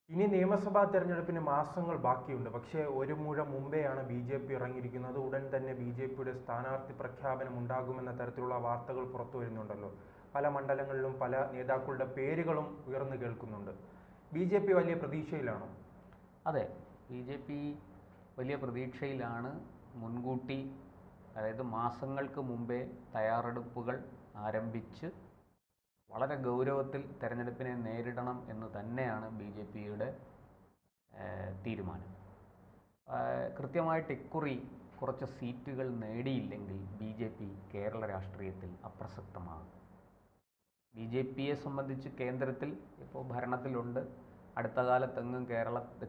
ഇനി നിയമസഭാ തെരഞ്ഞെടുപ്പിന് മാസങ്ങൾ ബാക്കിയുണ്ട്. പക്ഷേ ഒരു മുഴം മുമ്പെയാണ് ബി.ജെ.പി ഇറങ്ങിയിരിക്കുന്നത്. ഉടൻ തന്നെ ബി.ജെ.പിയുടെ സ്ഥാനാർത്ഥി പ്രഖ്യാപനം ഉണ്ടാകുമെന്ന തരത്തിലുള്ള വാർത്തകൾ പുറത്തു വരുന്നുണ്ടല്ലോ. പല മണ്ഡലങ്ങളിലും പല നേതാക്കളുടെ പേരുകളും ഉയർന്നു കേൾക്കുന്നുണ്ട്. ബി.ജെ.പി വലിയ പ്രതീക്ഷയിലാണോ? അതെ, ബി.ജെ.പി വലിയ പ്രതീക്ഷയിലാണ്. മുൻകൂട്ടി, അതായത് മാസങ്ങൾക്ക് മുമ്പേ തയ്യാറെടുപ്പുകൾ ആരംഭിച്ച് വളരെ ഗൗരവത്തിൽ തെരഞ്ഞെടുപ്പിനെ നേരിടണം എന്ന് തന്നെയാണ് ബി.ജെ.പിയുടെ തീരുമാനം. കൃത്യമായിട്ട് ഇക്കുറി കുറച്ച് സീറ്റുകൾ നേടിയില്ലെങ്കിൽ ബി.ജെ.പി കേരള രാഷ്ട്രീയത്തിൽ അപ്രസക്തമാകും. ബി.ജെ.പിയെ സംബന്ധിച്ച് കേന്ദ്രത്തിൽ ഇപ്പോൾ ഭരണത്തിലുണ്ട്. അടുത്ത കാലത്തെങ്ങും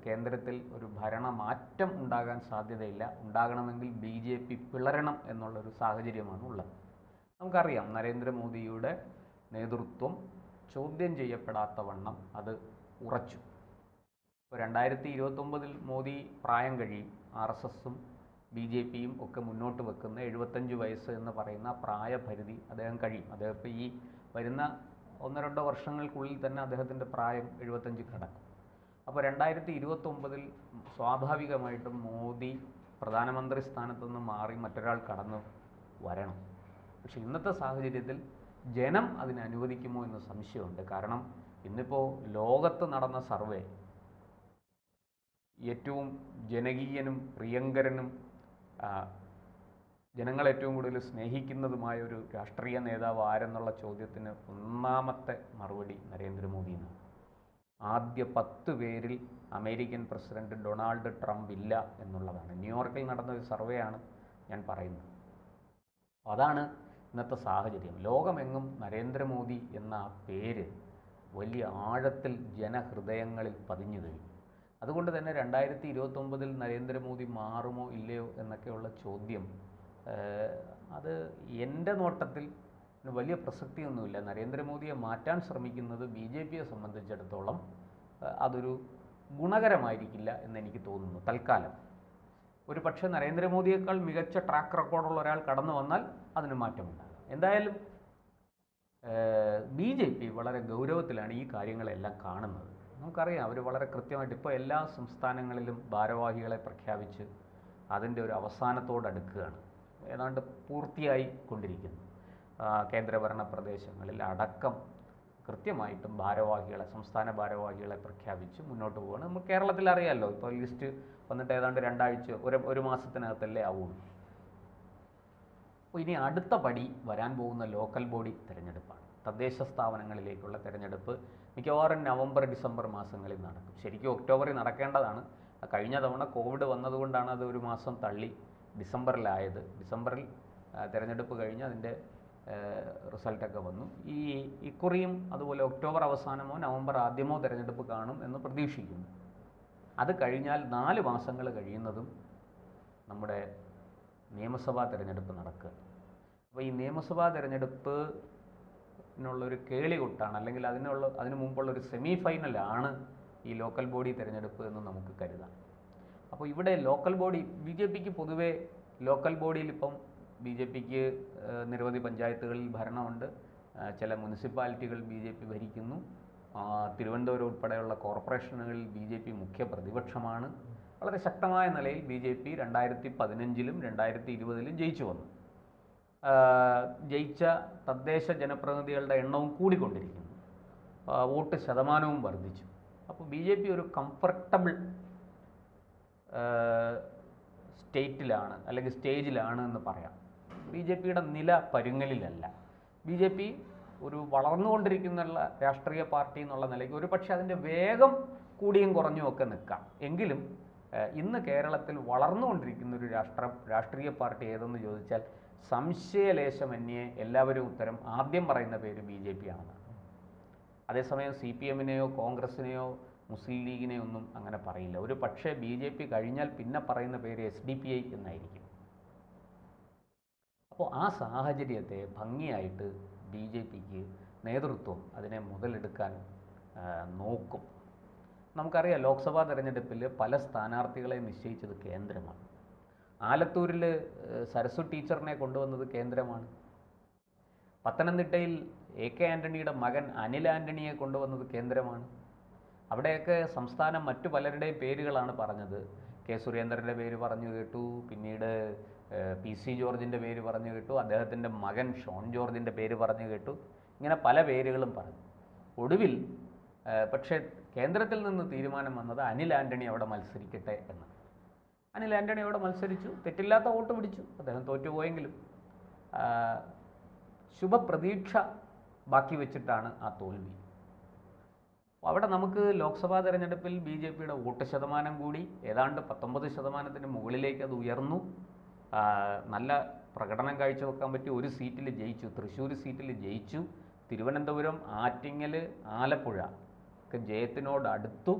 കേന്ദ്രത്തിൽ ഒരു ഭരണമാറ്റം ഉണ്ടാകാൻ സാധ്യതയില്ല. ഉണ്ടാകണമെങ്കിൽ ബി.ജെ.പി പിളരണം എന്നുള്ളൊരു സാഹചര്യമാണ് ഉള്ളത്. നമുക്കറിയാം, നരേന്ദ്രമോദിയുടെ നേതൃത്വം ചോദ്യം ചെയ്യപ്പെടാത്ത വണ്ണം അത് ഉറച്ചു. ഇപ്പോൾ 2029 മോദി പ്രായം കഴിയും. RSSും ബി.ജെ.പിയും ഒക്കെ മുന്നോട്ട് വെക്കുന്ന 75 വയസ്സ് എന്ന് പറയുന്ന പ്രായപരിധി അദ്ദേഹം കഴിയും. അദ്ദേഹം ഇപ്പോൾ ഈ വരുന്ന 1-2 വർഷങ്ങൾക്കുള്ളിൽ തന്നെ അദ്ദേഹത്തിൻ്റെ പ്രായം 75 കടക്കും. അപ്പോൾ 2029 സ്വാഭാവികമായിട്ടും മോദി പ്രധാനമന്ത്രി സ്ഥാനത്ത് നിന്ന് മാറി മറ്റൊരാൾ കടന്നു വരണം. പക്ഷേ ഇന്നത്തെ സാഹചര്യത്തിൽ ജനം അതിനെ അനുവദിക്കുമോ എന്ന് സംശയമുണ്ട്. കാരണം ഇന്നിപ്പോൾ ലോകത്ത് നടന്ന സർവേ ഏറ്റവും ജനകീയനും പ്രിയങ്കരനും ജനങ്ങൾ ഏറ്റവും കൂടുതൽ സ്നേഹിക്കുന്നതുമായ ഒരു രാഷ്ട്രീയ നേതാവ് ആരെന്നുള്ള ചോദ്യത്തിന് ഒന്നാമത്തെ മറുപടി നരേന്ദ്രമോദിയാണ്. ആദ്യ 10 പേരിൽ അമേരിക്കൻ പ്രസിഡന്റ് ഡൊണാൾഡ് ട്രംപ് ഇല്ല എന്നുള്ളതാണ്. ന്യൂയോർക്കിൽ നടന്ന ഒരു സർവേ ആണ് ഞാൻ പറയുന്നത്. അതാണ് ഇന്നത്തെ സാഹചര്യം. ലോകമെങ്ങും നരേന്ദ്രമോദി എന്ന ആ പേര് വലിയ ആഴത്തിൽ ജനഹൃദയങ്ങളിൽ പതിഞ്ഞു കഴിഞ്ഞു. അതുകൊണ്ട് തന്നെ 2029 നരേന്ദ്രമോദി മാറുമോ ഇല്ലയോ എന്നൊക്കെയുള്ള ചോദ്യം, അത് എൻ്റെ നോട്ടത്തിൽ വലിയ പ്രസക്തിയൊന്നുമില്ല. നരേന്ദ്രമോദിയെ മാറ്റാൻ ശ്രമിക്കുന്നത് ബി.ജെ.പിയെ സംബന്ധിച്ചിടത്തോളം അതൊരു ഗുണകരമായിരിക്കില്ല എന്നെനിക്ക് തോന്നുന്നു. തൽക്കാലം ഒരു പക്ഷേ നരേന്ദ്രമോദിയേക്കാൾ മികച്ച ട്രാക്ക് റെക്കോർഡുള്ള ഒരാൾ കടന്നു വന്നാൽ അതിന് മാറ്റമുണ്ടാകും. എന്തായാലും ബി.ജെ.പി വളരെ ഗൗരവത്തിലാണ് ഈ കാര്യങ്ങളെല്ലാം കാണുന്നത്. നമുക്കറിയാം, അവർ വളരെ കൃത്യമായിട്ട് ഇപ്പോൾ എല്ലാ സംസ്ഥാനങ്ങളിലും ഭാരവാഹികളെ പ്രഖ്യാപിച്ച് അതിൻ്റെ ഒരു അവസാനത്തോടടുക്കുകയാണ്. ഏതാണ്ട് പൂർത്തിയായി കൊണ്ടിരിക്കുന്നു. കേന്ദ്രഭരണ പ്രദേശങ്ങളിൽ അടക്കം കൃത്യമായിട്ടും സംസ്ഥാന ഭാരവാഹികളെ പ്രഖ്യാപിച്ച് മുന്നോട്ട് പോവുകയാണ്. നമ്മൾ കേരളത്തിൽ അറിയാമല്ലോ, ഇപ്പോൾ ലിസ്റ്റ് വന്നിട്ട് ഏതാണ്ട് 2 ആഴ്ച ഒരു മാസത്തിനകത്തല്ലേ ആവുള്ളൂ. അപ്പോൾ ഇനി അടുത്ത പടി വരാൻ പോകുന്ന ലോക്കൽ ബോഡി തിരഞ്ഞെടുപ്പാണ്. തദ്ദേശ സ്ഥാപനങ്ങളിലേക്കുള്ള തിരഞ്ഞെടുപ്പ് മിക്കവാറും നവംബർ-ഡിസംബർ മാസങ്ങളിൽ നടക്കും. ശരിക്കും ഒക്ടോബറിൽ നടക്കേണ്ടതാണ്. കഴിഞ്ഞ തവണ കോവിഡ് വന്നതുകൊണ്ടാണ് അത് ഒരു മാസം തള്ളി ഡിസംബറിലായത്. ഡിസംബറിൽ തിരഞ്ഞെടുപ്പ് കഴിഞ്ഞ് അതിൻ്റെ റിസൾട്ടൊക്കെ വന്നു. ഇക്കുറിയും അതുപോലെ ഒക്ടോബർ അവസാനമോ നവംബർ ആദ്യമോ തിരഞ്ഞെടുപ്പ് കാണും എന്ന് പ്രതീക്ഷിക്കുന്നു. അത് കഴിഞ്ഞാൽ 4 മാസങ്ങൾ കഴിയുന്നതും നമ്മുടെ നിയമസഭാ തിരഞ്ഞെടുപ്പ് നടക്കുക. അപ്പോൾ ഈ നിയമസഭാ തിരഞ്ഞെടുപ്പിനുള്ളൊരു കേളികൊട്ടാണ്, അല്ലെങ്കിൽ അതിനു മുമ്പുള്ളൊരു സെമി ഫൈനലാണ് ഈ ലോക്കൽ ബോഡി തിരഞ്ഞെടുപ്പ് എന്ന് നമുക്ക് കരുതാം. അപ്പോൾ ഇവിടെ ലോക്കൽ ബോഡി ബി.ജെ.പിക്ക് പൊതുവേ ലോക്കൽ ബോഡിയിൽ ഇപ്പം ബി.ജെ.പിക്ക് നിരവധി പഞ്ചായത്തുകളിൽ ഭരണമുണ്ട്. ചില മുനിസിപ്പാലിറ്റികൾ ബി.ജെ.പി ഭരിക്കുന്നു. തിരുവനന്തപുരം ഉൾപ്പെടെയുള്ള കോർപ്പറേഷനുകളിൽ ബി.ജെ.പി മുഖ്യ പ്രതിപക്ഷമാണ്. വളരെ ശക്തമായ നിലയിൽ ബി.ജെ.പി 2015-ലും 2020-ലും ജയിച്ചു വന്നു. ജയിച്ച തദ്ദേശ ജനപ്രതിനിധികളുടെ എണ്ണവും കൂടിക്കൊണ്ടിരിക്കുന്നു. വോട്ട് ശതമാനവും വർദ്ധിച്ചു. അപ്പോൾ ബി.ജെ.പി ഒരു കംഫർട്ടബിൾ സ്റ്റേറ്റിലാണ്, അല്ലെങ്കിൽ സ്റ്റേജിലാണ് എന്ന് പറയാം. ബി.ജെ.പിയുടെ നില പരുങ്ങലിലല്ല. ബി.ജെ.പി ഒരു വളർന്നുകൊണ്ടിരിക്കുന്ന രാഷ്ട്രീയ പാർട്ടി എന്നുള്ള നിലയ്ക്ക് ഒരു പക്ഷേ അതിൻ്റെ വേഗം കൂടിയും കുറഞ്ഞും ഒക്കെ നിൽക്കാം. എങ്കിലും ഇന്ന് കേരളത്തിൽ വളർന്നുകൊണ്ടിരിക്കുന്ന ഒരു രാഷ്ട്രീയ പാർട്ടി ഏതെന്ന് ചോദിച്ചാൽ സംശയലേശമന്യേ എല്ലാവരും ഉത്തരം ആദ്യം പറയുന്ന പേര് ബി.ജെ.പി ആണെന്നാണ്. അതേസമയം CPM-നെയോ കോൺഗ്രസിനെയോ മുസ്ലിം ലീഗിനെയോ ഒന്നും അങ്ങനെ പറയില്ല. ഒരു പക്ഷേ ബി.ജെ.പി കഴിഞ്ഞാൽ പിന്നെ പറയുന്ന പേര് SDPI എന്നായിരിക്കും. അപ്പോൾ ആ സാഹചര്യത്തെ ഭംഗിയായിട്ട് ബി.ജെ.പിക്ക് നേതൃത്വം അതിനെ മുതലെടുക്കാൻ നോക്കും. നമുക്കറിയാം, ലോക്സഭാ തെരഞ്ഞെടുപ്പിൽ പല സ്ഥാനാർത്ഥികളെ നിശ്ചയിച്ചത് കേന്ദ്രമാണ്. ആലത്തൂരിൽ സരസു ടീച്ചറിനെ കൊണ്ടുവന്നത് കേന്ദ്രമാണ്. പത്തനംതിട്ടയിൽ AK ആൻ്റണിയുടെ മകൻ അനിൽ ആൻ്റണിയെ കൊണ്ടുവന്നത് കേന്ദ്രമാണ്. അവിടെയൊക്കെ സംസ്ഥാനം മറ്റു പലരുടെയും പേരുകളാണ് പറഞ്ഞത്. കെ സുരേന്ദ്രൻ്റെ പേര് പറഞ്ഞു കേട്ടു, പിന്നീട് PC ജോർജിൻ്റെ പേര് പറഞ്ഞു കേട്ടു, അദ്ദേഹത്തിൻ്റെ മകൻ ഷോൺ ജോർജിൻ്റെ പേര് പറഞ്ഞു കേട്ടു. ഇങ്ങനെ പല പേരുകളും പറഞ്ഞു. ഒടുവിൽ പക്ഷേ കേന്ദ്രത്തിൽ നിന്ന് തീരുമാനം വന്നത് അനിൽ ആൻ്റണി അവിടെ മത്സരിക്കട്ടെ എന്ന്. അനിൽ ആൻ്റണി അവിടെ മത്സരിച്ചു, തെറ്റില്ലാത്ത വോട്ട് പിടിച്ചു. അദ്ദേഹം തോറ്റുപോയെങ്കിലും ശുഭപ്രതീക്ഷ ബാക്കി വെച്ചിട്ടാണ് ആ തോൽവി. അവിടെ നമുക്ക് ലോക്സഭാ തെരഞ്ഞെടുപ്പിൽ BJPയുടെ വോട്ട് ശതമാനം കൂടി ഏതാണ്ട് 19% മുകളിലേക്ക് അത് ഉയർന്നു. നല്ല പ്രകടനം കാഴ്ചവെക്കാൻ പറ്റി. ഒരു സീറ്റിൽ ജയിച്ചു, തൃശ്ശൂർ സീറ്റിൽ ജയിച്ചു. തിരുവനന്തപുരം, ആറ്റിങ്ങൽ, ആലപ്പുഴ ഒക്കെ ജയത്തിനോട് അടുത്തു.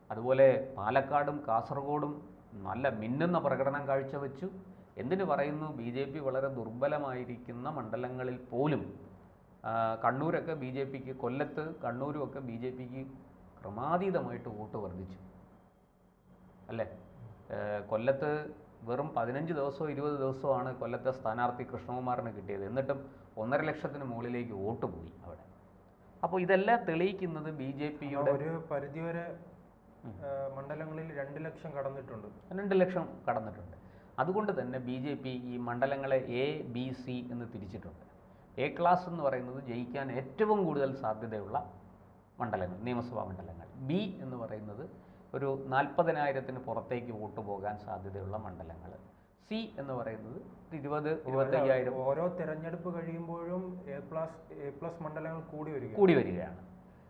അതുപോലെ പാലക്കാടും കാസർഗോഡും നല്ല മിന്നുന്ന പ്രകടനം കാഴ്ചവെച്ചു. എന്തിനു പറയുന്നു, BJP വളരെ ദുർബലമായിരിക്കുന്ന മണ്ഡലങ്ങളിൽ പോലും കണ്ണൂരൊക്കെ BJPക്ക്, കൊല്ലത്ത് കണ്ണൂരുമൊക്കെ BJPക്ക് ക്രമാതീതമായിട്ട് വോട്ട് വർദ്ധിച്ചു അല്ലേ. കൊല്ലത്ത് വെറും 15 ദിവസമോ 20 ദിവസമാണ് കൊല്ലത്തെ സ്ഥാനാർത്ഥി കൃഷ്ണകുമാറിന് കിട്ടിയത്. എന്നിട്ടും 1.5 ലക്ഷത്തിന് മുകളിലേക്ക് വോട്ട് പോയി അവിടെ. അപ്പോൾ ഇതെല്ലാം തെളിയിക്കുന്നത് BJPയുടെ ഒരു പരിധിവരെ മണ്ഡലങ്ങളിൽ 2 ലക്ഷം കടന്നിട്ടുണ്ട്. 2 ലക്ഷം കടന്നിട്ടുണ്ട്. അതുകൊണ്ട് തന്നെ BJP ഈ മണ്ഡലങ്ങളെ A, B, C എന്ന് തിരിച്ചിട്ടുണ്ട്. A ക്ലാസ് എന്ന് പറയുന്നത് ജയിക്കാൻ ഏറ്റവും കൂടുതൽ സാധ്യതയുള്ള മണ്ഡലങ്ങൾ, നിയമസഭാ മണ്ഡലങ്ങൾ. B എന്ന് പറയുന്നത് ഒരു 40,000-ന് പുറത്തേക്ക് വോട്ട് പോകാൻ സാധ്യതയുള്ള മണ്ഡലങ്ങൾ. C എന്ന് പറയുന്നത് 20-25,000. ഓരോ തെരഞ്ഞെടുപ്പ് കഴിയുമ്പോഴും A+ മണ്ഡലങ്ങൾ കൂടി വരികയാണ്.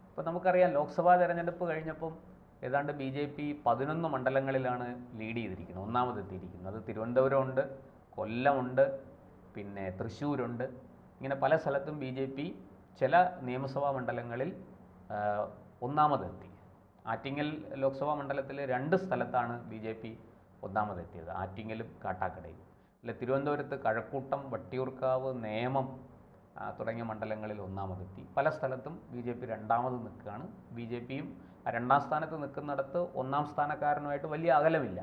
ഇപ്പോൾ നമുക്കറിയാം, ലോക്സഭാ തെരഞ്ഞെടുപ്പ് കഴിഞ്ഞപ്പം ഏതാണ്ട് BJP 11 മണ്ഡലങ്ങളിലാണ് ലീഡ് ചെയ്തിരിക്കുന്നത്, ഒന്നാമതെത്തിയിരിക്കുന്നത്. അത് തിരുവനന്തപുരമുണ്ട്, കൊല്ലമുണ്ട്, പിന്നെ തൃശ്ശൂരുണ്ട്. ഇങ്ങനെ പല സ്ഥലത്തും BJP ചില നിയമസഭാ മണ്ഡലങ്ങളിൽ ഒന്നാമതെത്തി. ആറ്റിങ്ങൽ ലോക്സഭാ മണ്ഡലത്തിൽ 2 സ്ഥലത്താണ് BJP ഒന്നാമതെത്തിയത്, ആറ്റിങ്ങലും കാട്ടാക്കടയും. അല്ല, തിരുവനന്തപുരത്ത് കഴക്കൂട്ടം, വട്ടിയൂർക്കാവ്, നേമം തുടങ്ങിയ മണ്ഡലങ്ങളിൽ ഒന്നാമതെത്തി. പല സ്ഥലത്തും BJP രണ്ടാമത് നിൽക്കുകയാണ്. BJPയും രണ്ടാം സ്ഥാനത്ത് നിൽക്കുന്നിടത്ത് ഒന്നാം സ്ഥാനക്കാരനുമായിട്ട് വലിയ അകലമില്ല.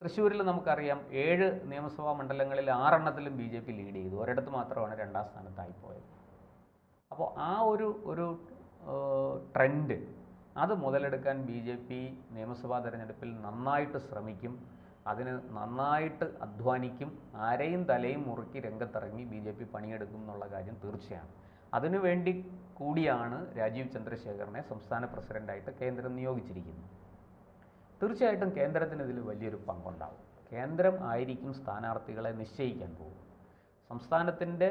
തൃശ്ശൂരിൽ നമുക്കറിയാം 7 നിയമസഭാ മണ്ഡലങ്ങളിൽ 6 BJP ലീഡ് ചെയ്തു. ഒരിടത്ത് മാത്രമാണ് രണ്ടാം സ്ഥാനത്തായി പോയത്. അപ്പോൾ ആ ഒരു ട്രെൻഡ് അത് മുതലെടുക്കാൻ BJP നിയമസഭാ തെരഞ്ഞെടുപ്പിൽ നന്നായിട്ട് ശ്രമിക്കും. അതിന് നന്നായിട്ട് അധ്വാനിക്കും. ആരെയും തലയും മുറുക്കി രംഗത്തിറങ്ങി BJP പണിയെടുക്കും എന്നുള്ള കാര്യം തീർച്ചയാണ്. അതിനുവേണ്ടി കൂടിയാണ് രാജീവ് ചന്ദ്രശേഖറിനെ സംസ്ഥാന പ്രസിഡൻ്റായിട്ട് കേന്ദ്രം നിയോഗിച്ചിരിക്കുന്നത്. തീർച്ചയായിട്ടും കേന്ദ്രത്തിന് ഇതിൽ വലിയൊരു പങ്കുണ്ടാവും. കേന്ദ്രം ആയിരിക്കും സ്ഥാനാർത്ഥികളെ നിശ്ചയിക്കാൻ പോകും. സംസ്ഥാനത്തിൻ്റെ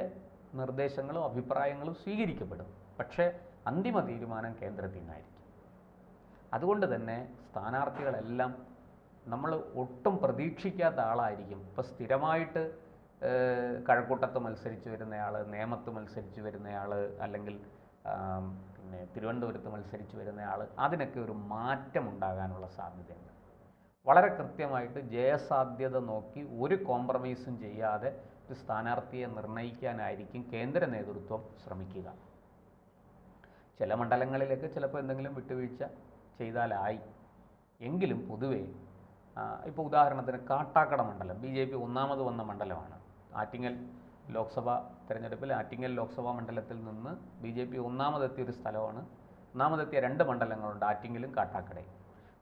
നിർദ്ദേശങ്ങളും അഭിപ്രായങ്ങളും സ്വീകരിക്കപ്പെടും, പക്ഷേ അന്തിമ തീരുമാനം കേന്ദ്രത്തിൽ നിന്നായിരിക്കും. അതുകൊണ്ട് തന്നെ സ്ഥാനാർത്ഥികളെല്ലാം നമ്മൾ ഒട്ടും പ്രതീക്ഷിക്കാത്ത ആളായിരിക്കും. ഇപ്പോൾ സ്ഥിരമായിട്ട് കഴക്കൂട്ടത്ത് മത്സരിച്ച് വരുന്നയാൾ, നേമത്ത് മത്സരിച്ച് വരുന്നയാൾ, അല്ലെങ്കിൽ പിന്നെ തിരുവനന്തപുരത്ത് മത്സരിച്ച് വരുന്നയാൾ, അതിനൊക്കെ ഒരു മാറ്റം ഉണ്ടാകാനുള്ള സാധ്യതയുണ്ട്. വളരെ കൃത്യമായിട്ട് ജയസാധ്യത നോക്കി ഒരു കോംപ്രമൈസും ചെയ്യാതെ ഒരു സ്ഥാനാർത്ഥിയെ നിർണ്ണയിക്കാനായിരിക്കും കേന്ദ്ര നേതൃത്വം ശ്രമിക്കുക. ചില മണ്ഡലങ്ങളിലേക്ക് ചിലപ്പോൾ എന്തെങ്കിലും വിട്ടുവീഴ്ച ചെയ്താലായി. എങ്കിലും പൊതുവേ ഇപ്പോൾ ഉദാഹരണത്തിന് കാട്ടാക്കട മണ്ഡലം BJP ഒന്നാമത് വന്ന മണ്ഡലമാണ്. ആറ്റിങ്ങൽ ലോക്സഭാ തെരഞ്ഞെടുപ്പിൽ ആറ്റിങ്ങൽ ലോക്സഭാ മണ്ഡലത്തിൽ നിന്ന് BJP ഒന്നാമതെത്തിയൊരു സ്ഥലമാണ്. ഒന്നാമതെത്തിയ 2 മണ്ഡലങ്ങളുണ്ട്, ആറ്റിങ്ങലും കാട്ടാക്കടയും.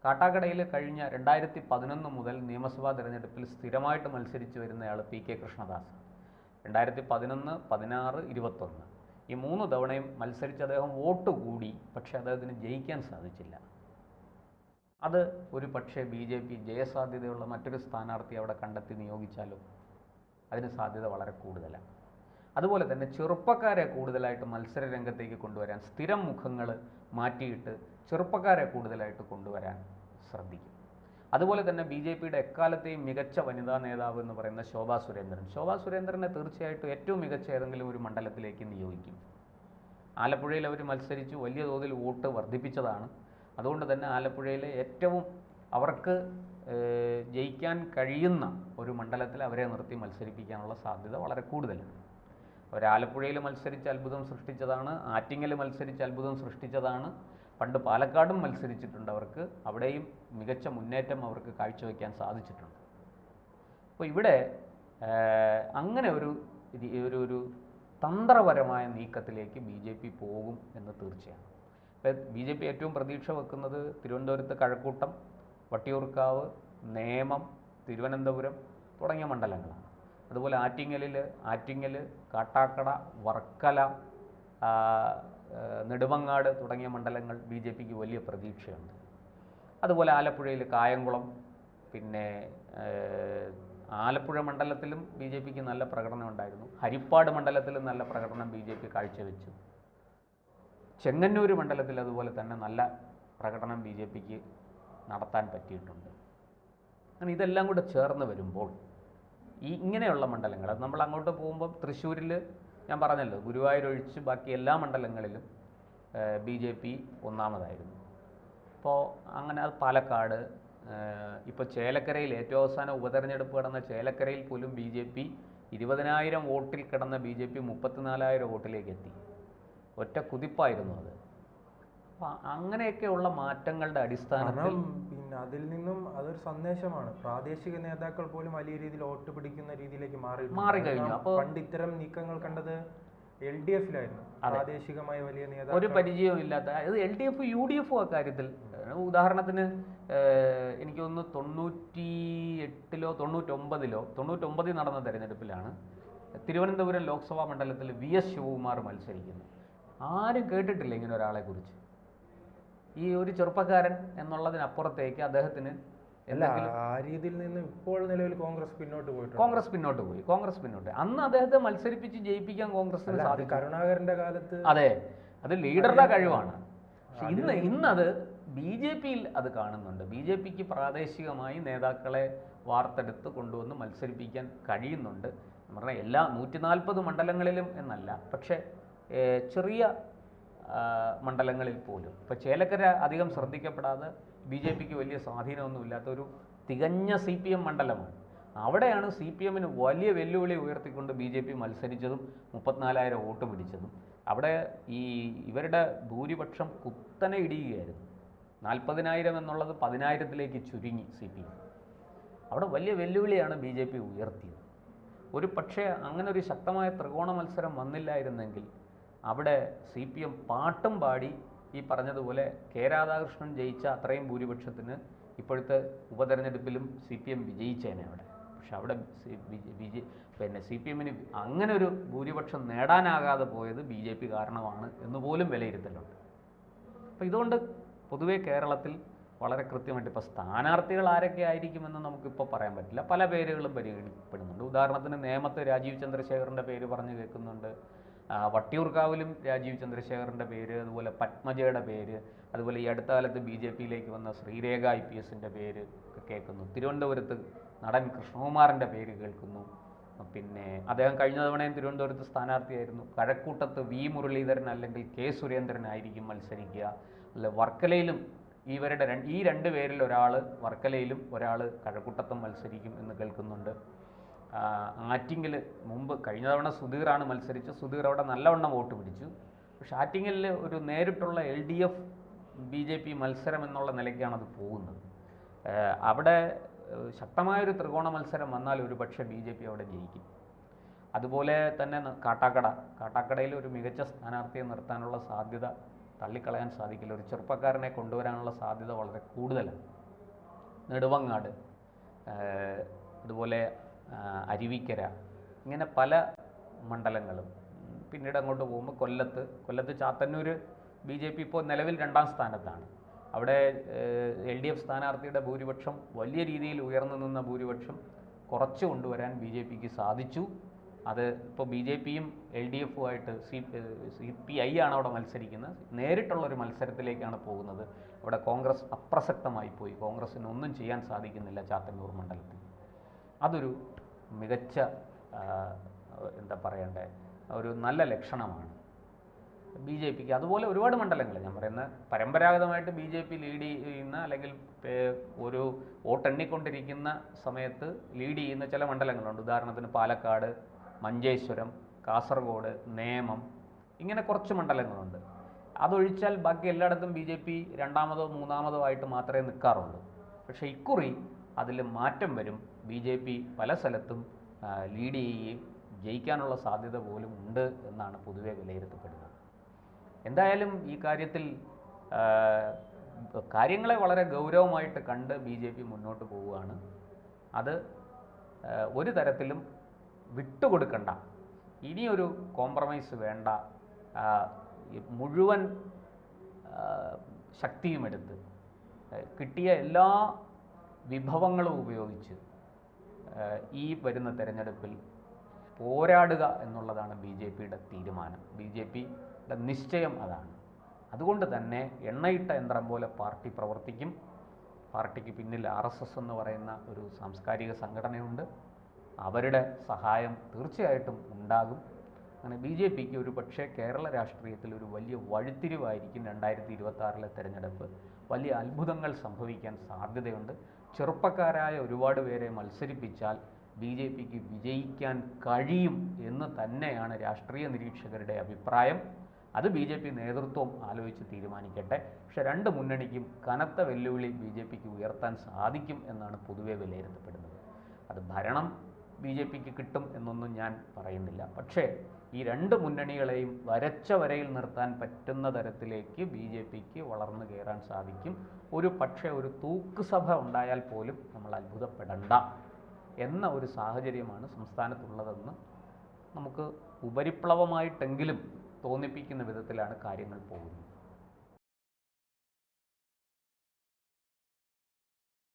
കാട്ടാക്കടയിൽ കഴിഞ്ഞ 2011 മുതൽ നിയമസഭാ തെരഞ്ഞെടുപ്പിൽ സ്ഥിരമായിട്ട് മത്സരിച്ച് വരുന്നയാൾ PK കൃഷ്ണദാസ്. 2011, 16, 21 ഈ 3 തവണയും മത്സരിച്ച് അദ്ദേഹം വോട്ട് കൂടി, പക്ഷേ അദ്ദേഹത്തിന് ജയിക്കാൻ സാധിച്ചില്ല. അത് ഒരു പക്ഷേ BJP ജയസാധ്യതയുള്ള മറ്റൊരു സ്ഥാനാർത്ഥി അവിടെ കണ്ടെത്തി നിയോഗിച്ചാലും അതിന് സാധ്യത വളരെ കൂടുതലാണ്. അതുപോലെ തന്നെ ചെറുപ്പക്കാരെ കൂടുതലായിട്ട് മത്സര രംഗത്തേക്ക് കൊണ്ടുവരാൻ, സ്ഥിരം മുഖങ്ങൾ മാറ്റിയിട്ട് ചെറുപ്പക്കാരെ കൂടുതലായിട്ട് കൊണ്ടുവരാൻ ശ്രദ്ധിക്കും. അതുപോലെ തന്നെ BJPയുടെ എക്കാലത്തെയും മികച്ച വനിതാ നേതാവ് എന്ന് പറയുന്ന ശോഭാ സുരേന്ദ്രനെ തീർച്ചയായിട്ടും ഏറ്റവും മികച്ച ഏതെങ്കിലും ഒരു മണ്ഡലത്തിലേക്ക് നിയോഗിക്കും. ആലപ്പുഴയിൽ അവർ മത്സരിച്ചു വലിയ തോതിൽ വോട്ട് വർദ്ധിപ്പിച്ചതാണ്. അതുകൊണ്ട് തന്നെ ആലപ്പുഴയിലെ ഏറ്റവും അവർക്ക് ജയിക്കാൻ കഴിയുന്ന ഒരു മണ്ഡലത്തിൽ അവരെ നിർത്തി മത്സരിപ്പിക്കാനുള്ള സാധ്യത വളരെ കൂടുതലാണ്. അവർ ആലപ്പുഴയിൽ മത്സരിച്ച് അത്ഭുതം സൃഷ്ടിച്ചതാണ്, ആറ്റിങ്ങൽ മത്സരിച്ച് അത്ഭുതം സൃഷ്ടിച്ചതാണ്, പണ്ട് പാലക്കാടും മത്സരിച്ചിട്ടുണ്ട്. അവർക്ക് അവിടെയും മികച്ച മുന്നേറ്റം അവർക്ക് കാഴ്ചവെക്കാൻ സാധിച്ചിട്ടുണ്ട്. അപ്പോൾ ഇവിടെ അങ്ങനെ ഒരു തന്ത്രപരമായ നീക്കത്തിലേക്ക് BJP പോകും എന്ന് തീർച്ചയാണ്. BJP ഏറ്റവും പ്രതീക്ഷ വെക്കുന്നത് തിരുവനന്തപുരത്ത് കഴക്കൂട്ടം, വട്ടിയൂർക്കാവ്, നേമം, തിരുവനന്തപുരം തുടങ്ങിയ മണ്ഡലങ്ങളാണ്. അതുപോലെ ആറ്റിങ്ങൽ, കാട്ടാക്കട, വർക്കല, നെടുമങ്ങാട് തുടങ്ങിയ മണ്ഡലങ്ങൾ BJPക്ക് വലിയ പ്രതീക്ഷയുണ്ട്. അതുപോലെ ആലപ്പുഴയിൽ കായംകുളം, പിന്നെ ആലപ്പുഴ മണ്ഡലത്തിലും BJPക്ക് നല്ല പ്രകടനം ഉണ്ടായിരുന്നു. ഹരിപ്പാട് മണ്ഡലത്തിലും നല്ല പ്രകടനം BJP കാഴ്ചവെച്ചു. ചെങ്ങന്നൂർ മണ്ഡലത്തിൽ അതുപോലെ തന്നെ നല്ല പ്രകടനം BJPക്ക് നടത്താൻ പറ്റിയിട്ടുണ്ട്. അങ്ങനെ ഇതെല്ലാം കൂടെ ചേർന്ന് വരുമ്പോൾ ഇങ്ങനെയുള്ള മണ്ഡലങ്ങൾ, അത് നമ്മൾ അങ്ങോട്ട് പോകുമ്പോൾ തൃശ്ശൂരിൽ ഞാൻ പറഞ്ഞല്ലോ, ഗുരുവായൂർ ഒഴിച്ച് ബാക്കി എല്ലാ മണ്ഡലങ്ങളിലും BJP ഒന്നാമതായിരുന്നു. അപ്പോൾ അങ്ങനെ അത് പാലക്കാട്, ഇപ്പോൾ ചേലക്കരയിൽ ഏറ്റവും അവസാനം ഉപതെരഞ്ഞെടുപ്പ് കിടന്ന ചേലക്കരയിൽ പോലും BJP 20,000 വോട്ടിൽ കിടന്ന BJP 34,000 വോട്ടിലേക്ക് എത്തി. ഒറ്റ കുതിപ്പായിരുന്നു അത്. അപ്പം അങ്ങനെയൊക്കെയുള്ള മാറ്റങ്ങളുടെ അടിസ്ഥാനത്തിൽ പിന്നെ അതിൽ നിന്നും അതൊരു സന്ദേശമാണ്. പ്രാദേശിക നേതാക്കൾ പോലും വലിയ രീതിയിൽ വോട്ട് പിടിക്കുന്ന രീതിയിലേക്ക് മാറിക്കഴിഞ്ഞു. അപ്പോൾ പണ്ട് ഇത്തരം നീക്കങ്ങൾ കണ്ടത് LDFിലായിരുന്നു. പ്രാദേശികമായ വലിയ നേതാക്കൾ ഒരു പരിചയവും ഇല്ലാത്ത, അത് LDF UDF അക്കാര്യത്തിൽ. ഉദാഹരണത്തിന് എനിക്ക് തോന്നുന്നു 98-ലോ 99-ൽ നടന്ന തെരഞ്ഞെടുപ്പിലാണ് തിരുവനന്തപുരം ലോക്സഭാ മണ്ഡലത്തിൽ VS ശിവകുമാർ മത്സരിക്കുന്നത്. ആരും കേട്ടിട്ടില്ല ഇങ്ങനെ ഒരാളെ കുറിച്ച്. ഈ ഒരു ചെറുപ്പക്കാരൻ എന്നുള്ളതിനപ്പുറത്തേക്ക് അദ്ദേഹത്തിന് ആ രീതിയിൽ നിന്ന് ഇപ്പോൾ നിലവിൽ കോൺഗ്രസ് പിന്നോട്ട് പോയി. കോൺഗ്രസ് പിന്നോട്ട്. അന്ന് അദ്ദേഹത്തെ മത്സരിപ്പിച്ച് ജയിപ്പിക്കാൻ കോൺഗ്രസിന് സാധിച്ചു. കരുണാകരന്റെ കാലത്ത്. അതെ, അത് ലീഡറുടെ കഴിവാണ്. പക്ഷെ ഇന്നത് BJPയിൽ അത് കാണുന്നുണ്ട്. BJPക്ക് പ്രാദേശികമായി നേതാക്കളെ വാർത്തെടുത്ത് കൊണ്ടുവന്ന് മത്സരിപ്പിക്കാൻ കഴിയുന്നുണ്ട്. എന്ന് പറഞ്ഞാൽ എല്ലാ 140 മണ്ഡലങ്ങളിലും എന്നല്ല, പക്ഷേ ചെറിയ മണ്ഡലങ്ങളിൽ പോലും. ഇപ്പോൾ ചേലക്കര അധികം ശ്രദ്ധിക്കപ്പെടാതെ BJPക്ക് വലിയ സ്വാധീനമൊന്നുമില്ലാത്ത ഒരു തികഞ്ഞ CPM മണ്ഡലമാണ്. അവിടെയാണ് CPMന് വലിയ വെല്ലുവിളി ഉയർത്തിക്കൊണ്ട് BJP മത്സരിച്ചതും 34,000 വോട്ട് പിടിച്ചതും. അവിടെ ഇവരുടെ ഭൂരിപക്ഷം കുത്തനെ ഇടിയുകയായിരുന്നു. 40,000 എന്നുള്ളത് 10,000-ലേക്ക് ചുരുങ്ങി CPM. അവിടെ വലിയ വെല്ലുവിളിയാണ് BJP ഉയർത്തിയത്. ഒരു പക്ഷേ അങ്ങനെ ഒരു ശക്തമായ ത്രികോണ മത്സരം വന്നില്ലായിരുന്നെങ്കിൽ അവിടെ CPM പാട്ടും പാടി ഈ പറഞ്ഞതുപോലെ K. രാധാകൃഷ്ണൻ ജയിച്ച അത്രയും ഭൂരിപക്ഷത്തിന് ഇപ്പോഴത്തെ ഉപതെരഞ്ഞെടുപ്പിലും CPM വിജയിച്ചേനെ അവിടെ. പക്ഷെ അവിടെ CPMന് അങ്ങനെ ഒരു ഭൂരിപക്ഷം നേടാനാകാതെ പോയത് BJP കാരണമാണ് എന്ന് പോലും വിലയിരുത്തലുണ്ട്. അപ്പോൾ ഇതുകൊണ്ട് പൊതുവേ കേരളത്തിൽ വളരെ കൃത്യമായിട്ട് ഇപ്പോൾ സ്ഥാനാർത്ഥികൾ ആരൊക്കെ ആയിരിക്കുമെന്ന് നമുക്കിപ്പോൾ പറയാൻ പറ്റില്ല. പല പേരുകളും പരിഗണിക്കപ്പെടുന്നുണ്ട്. ഉദാഹരണത്തിന് നേമത്ത് രാജീവ് ചന്ദ്രശേഖറിൻ്റെ പേര് പറഞ്ഞു കേൾക്കുന്നുണ്ട്. വട്ടിയൂർക്കാവിലും രാജീവ് ചന്ദ്രശേഖറിൻ്റെ പേര്, അതുപോലെ പത്മജയുടെ പേര്, അതുപോലെ ഈ അടുത്ത കാലത്ത് BJPയിലേക്ക് വന്ന ശ്രീരേഖ IPSൻ്റെ പേര് കേൾക്കുന്നു. തിരുവനന്തപുരത്ത് നടൻ കൃഷ്ണകുമാറിൻ്റെ പേര് കേൾക്കുന്നു. പിന്നെ അദ്ദേഹം കഴിഞ്ഞ തവണയും തിരുവനന്തപുരത്ത് സ്ഥാനാർത്ഥിയായിരുന്നു. കഴക്കൂട്ടത്ത് V. മുരളീധരൻ അല്ലെങ്കിൽ K. സുരേന്ദ്രൻ ആയിരിക്കും മത്സരിക്കുക. അല്ല, വർക്കലയിലും ഈ രണ്ട് പേരിൽ ഒരാൾ വർക്കലയിലും ഒരാൾ കഴക്കൂട്ടത്തും മത്സരിക്കും എന്ന് കേൾക്കുന്നുണ്ട്. ആറ്റിങ്ങൽ മുമ്പ് കഴിഞ്ഞ തവണ സുധീറാണ് മത്സരിച്ചത്. സുധീർ അവിടെ നല്ലവണ്ണം വോട്ട് പിടിച്ചു. പക്ഷെ ആറ്റിങ്ങലിൽ ഒരു നേരിട്ടുള്ള LDF BJP മത്സരം എന്നുള്ള നിലയ്ക്കാണ് അത് പോകുന്നത്. അവിടെ ശക്തമായൊരു ത്രികോണ മത്സരം വന്നാൽ ഒരു പക്ഷേ BJP അവിടെ ജയിക്കും. അതുപോലെ തന്നെ കാട്ടാക്കടയിൽ ഒരു മികച്ച സ്ഥാനാർത്ഥിയെ നിർത്താനുള്ള സാധ്യത തള്ളിക്കളയാൻ സാധിക്കില്ല. ഒരു ചെറുപ്പക്കാരനെ കൊണ്ടുവരാനുള്ള സാധ്യത വളരെ കൂടുതലാണ്. നെടുമങ്ങാട്, അതുപോലെ അരുവിക്കര, ഇങ്ങനെ പല മണ്ഡലങ്ങളും. പിന്നീട് അങ്ങോട്ട് പോകുമ്പോൾ കൊല്ലത്ത് ചാത്തന്നൂർ BJP ഇപ്പോൾ നിലവിൽ 2ാം സ്ഥാനത്താണ്. അവിടെ LDF സ്ഥാനാർത്ഥിയുടെ ഭൂരിപക്ഷം വലിയ രീതിയിൽ ഉയർന്നു നിന്ന ഭൂരിപക്ഷം കുറച്ച് കൊണ്ടുവരാൻ BJPക്ക് സാധിച്ചു. അത് ഇപ്പോൾ BJPയും LDFുമായിട്ട് CPI ആണ് അവിടെ മത്സരിക്കുന്നത്. നേരിട്ടുള്ളൊരു മത്സരത്തിലേക്കാണ് പോകുന്നത്. അവിടെ കോൺഗ്രസ് അപ്രസക്തമായി പോയി. കോൺഗ്രസ്സിന് ഒന്നും ചെയ്യാൻ സാധിക്കുന്നില്ല ചാത്തന്നൂർ മണ്ഡലത്തിൽ. അതൊരു മികച്ച എന്താ പറയണ്ടേ, ഒരു നല്ല ലക്ഷണമാണ് BJPക്ക്. അതുപോലെ ഒരുപാട് മണ്ഡലങ്ങൾ ഞാൻ പറയുന്നത് പരമ്പരാഗതമായിട്ട് BJP ലീഡ് ചെയ്യുന്ന അല്ലെങ്കിൽ ഒരു വോട്ടെണ്ണിക്കൊണ്ടിരിക്കുന്ന സമയത്ത് ലീഡ് ചെയ്യുന്ന ചില മണ്ഡലങ്ങളുണ്ട്. ഉദാഹരണത്തിന് പാലക്കാട്, മഞ്ചേശ്വരം, കാസർഗോഡ്, നേമം, ഇങ്ങനെ കുറച്ച് മണ്ഡലങ്ങളുണ്ട്. അതൊഴിച്ചാൽ ബാക്കി എല്ലായിടത്തും BJP 2ാമതോ 3ാമതോ ആയിട്ട് മാത്രമേ നിൽക്കാറുള്ളൂ. പക്ഷേ ഇക്കുറി അതിൽ മാറ്റം വരും. BJP പല സ്ഥലത്തും ലീഡ് ചെയ്യുകയും ജയിക്കാനുള്ള സാധ്യത പോലും ഉണ്ട് എന്നാണ് പൊതുവെ വിലയിരുത്തപ്പെടുന്നത്. എന്തായാലും ഈ കാര്യത്തിൽ കാര്യങ്ങളെ വളരെ ഗൗരവമായിട്ട് കണ്ട് ബി ജെ പി മുന്നോട്ട് പോവുകയാണ്. അത് ഒരു തരത്തിലും വിട്ടുകൊടുക്കണ്ട, ഇനിയൊരു കോംപ്രമൈസ് വേണ്ട, മുഴുവൻ ശക്തിയുമെടുത്ത് കിട്ടിയ എല്ലാ വിഭവങ്ങളും ഉപയോഗിച്ച് ഈ വരുന്ന തെരഞ്ഞെടുപ്പിൽ പോരാടുക എന്നുള്ളതാണ് ബി ജെ പിയുടെ തീരുമാനം, ബി ജെ പിയുടെ നിശ്ചയം അതാണ്. അതുകൊണ്ട് തന്നെ എണ്ണയിട്ട യന്ത്രം പോലെ പാർട്ടി പ്രവർത്തിക്കും. പാർട്ടിക്ക് പിന്നിൽ RSS എന്ന് പറയുന്ന ഒരു സാംസ്കാരിക സംഘടനയുണ്ട്, അവരുടെ സഹായം തീർച്ചയായിട്ടും ഉണ്ടാകും. അങ്ങനെ ബി ജെ പിക്ക് ഒരു പക്ഷേ കേരള രാഷ്ട്രീയത്തിൽ ഒരു വലിയ വഴിത്തിരിവായിരിക്കും 2026 തെരഞ്ഞെടുപ്പ്. വലിയ അത്ഭുതങ്ങൾ സംഭവിക്കാൻ സാധ്യതയുണ്ട്. ചെറുപ്പക്കാരായ ഒരുപാട് പേരെ മത്സരിപ്പിച്ചാൽ ബി ജെ പിക്ക് വിജയിക്കാൻ കഴിയും എന്ന് തന്നെയാണ് രാഷ്ട്രീയ നിരീക്ഷകരുടെ അഭിപ്രായം. അത് ബി ജെ പി നേതൃത്വം ആലോചിച്ച് തീരുമാനിക്കട്ടെ. പക്ഷേ രണ്ട് മുന്നണിക്കും കനത്ത വെല്ലുവിളി ബി ജെ പിക്ക് ഉയർത്താൻ സാധിക്കും എന്നാണ് പൊതുവെ വിലയിരുത്തപ്പെടുന്നത്. അത് ഭരണം ബി ജെ പിക്ക് കിട്ടും എന്നൊന്നും ഞാൻ പറയുന്നില്ല. പക്ഷേ ഈ രണ്ട് മുന്നണികളെയും വരച്ച വരയിൽ നിർത്താൻ പറ്റുന്ന തരത്തിലേക്ക് ബി ജെ പിക്ക് വളർന്നു കയറാൻ സാധിക്കും. ഒരു പക്ഷേ ഒരു തൂക്കുസഭ ഉണ്ടായാൽ പോലും നമ്മൾ അത്ഭുതപ്പെടണ്ട എന്ന ഒരു സാഹചര്യമാണ് സംസ്ഥാനത്തുള്ളതെന്ന് നമുക്ക് ഉപരിപ്ലവമായിട്ടെങ്കിലും തോന്നിപ്പിക്കുന്ന വിധത്തിലാണ് കാര്യങ്ങൾ പോകുന്നത്.